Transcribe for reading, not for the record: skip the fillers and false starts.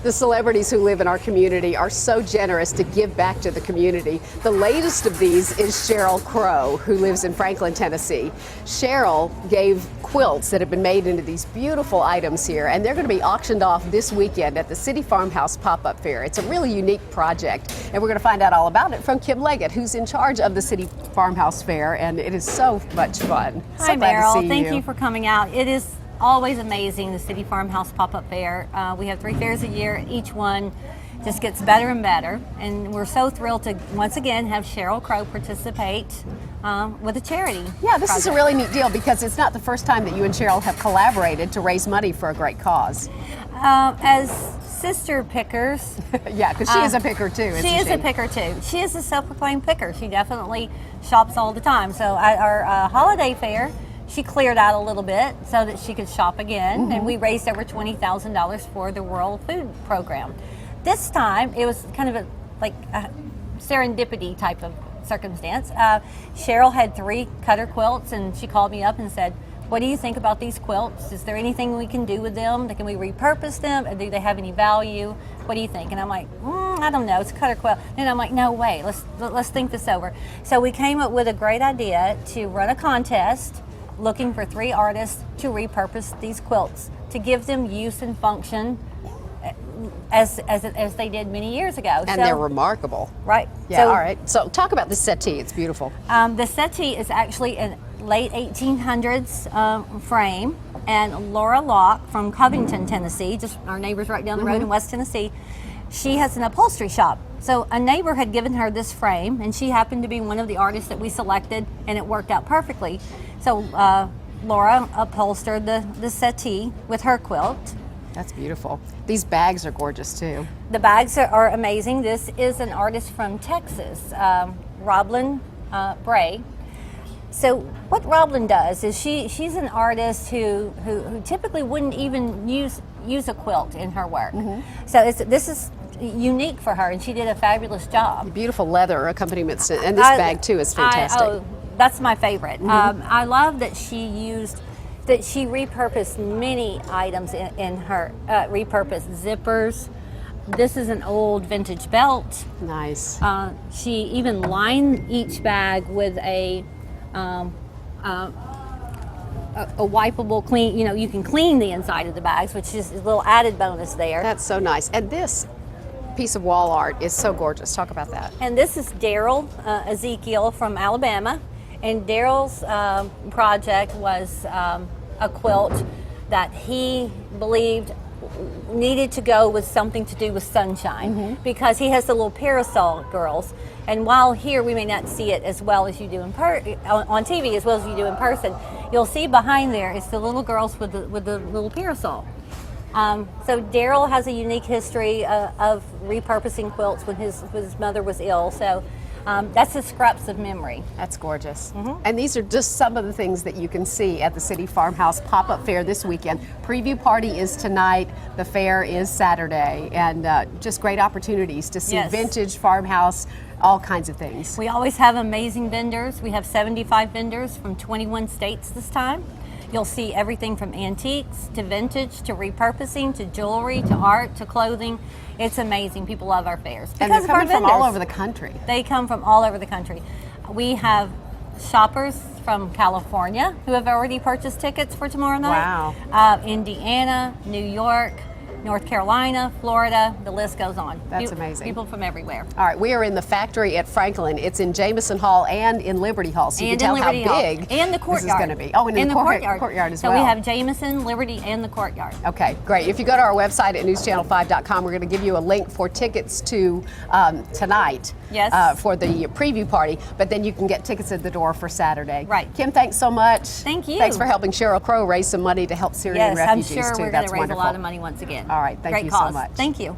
The celebrities who live in our community are so generous to give back to the community. The latest of these is Sheryl Crow, who lives in Franklin, Tennessee. Sheryl gave quilts that have been made into these beautiful items here, and they're going to be auctioned off this weekend at the City Farmhouse Pop-Up Fair. It's a really unique project, and we're going to find out all about it from Kid Leggett, who's in charge of the City Farmhouse Fair, and it is so much fun. Hi, Darrell. Thank you for coming out. It is always amazing, the City Farmhouse Pop-Up Fair. We have 3 fairs a year. Each one just gets better and better, and we're so thrilled to once again have Sheryl Crow participate with a charity. Yeah, this is a really neat deal because it's not the first time that you and Sheryl have collaborated to raise money for a great cause. As sister pickers. Yeah, because she is a picker too, isn't she? She is a picker too. She is a self-proclaimed picker. She definitely shops all the time. So at our holiday fair, she cleared out a little bit so that she could shop again, and we raised over $20,000 for the World Food Program. This time, it was kind of a serendipity type of circumstance. Sheryl had 3 cutter quilts, and she called me up and said, "What do you think about these quilts? Is there anything we can do with them? Can we repurpose them? Or do they have any value? What do you think?" And I'm like, I don't know, it's a cutter quilt. And I'm like, no way, let's think this over. So we came up with a great idea to run a contest looking for 3 artists to repurpose these quilts, to give them use and function as they did many years ago. And they're remarkable. Right. Yeah, all right. So talk about the settee. It's beautiful. The settee is actually a late 1800s frame, and Laura Locke from Covington, Tennessee, just our neighbors right down the road in West Tennessee, she has an upholstery shop. So a neighbor had given her this frame, and she happened to be one of the artists that we selected, and it worked out perfectly. So Laura upholstered the settee with her quilt. That's beautiful. These bags are gorgeous too. The bags are amazing. This is an artist from Texas, Roblyn Bray. So what Roblyn does is she's an artist who typically wouldn't even use a quilt in her work. So this is unique for her, and she did a fabulous job. Beautiful leather accompaniments, and this bag too is fantastic. That's my favorite. I love that she repurposed many items in her repurposed zippers. This is an old vintage belt. Nice. She even lined each bag with a wipeable clean. You know, you can clean the inside of the bags, which is a little added bonus there. That's so nice. And this piece of wall art is so gorgeous. Talk about that. And this is Darrell Ezekiel from Alabama. And Darrell's project was a quilt that he believed needed to go with something to do with sunshine, because he has the little parasol girls. And while here we may not see it as well as you do on TV as well as you do in person, you'll see behind there is the little girls with the little parasol. So Darrell has a unique history of repurposing quilts when his mother was ill. So that's the scraps of memory. That's gorgeous. And these are just some of the things that you can see at the City Farmhouse Pop-Up Fair this weekend. Preview party is tonight. The fair is Saturday. And just great opportunities to see vintage farmhouse, all kinds of things. We always have amazing vendors. We have 75 vendors from 21 states this time. You'll see everything from antiques to vintage to repurposing to jewelry to art to clothing. It's amazing. People love our fairs because and they're of our coming vendors. from all over the country. They come from all over the country. We have shoppers from California who have already purchased tickets for tomorrow night. Wow. Indiana, New York, North Carolina, Florida, the list goes on. That's amazing. People from everywhere. All right, we are in the factory at Franklin. It's in Jamison Hall and in Liberty Hall, so you can tell how big and the courtyard. This is going to be. Oh, and in the courtyard as well. So we have Jamison, Liberty, and the courtyard. Okay, great. If you go to our website at newschannel5.com, we're going to give you a link for tickets to tonight for the preview party, but then you can get tickets at the door for Saturday. Right. Kim, thanks so much. Thank you. Thanks for helping Sheryl Crow raise some money to help Syrian refugees, I'm sure too. we're going to raise a lot of money once again. All right, thank you so much. Thank you.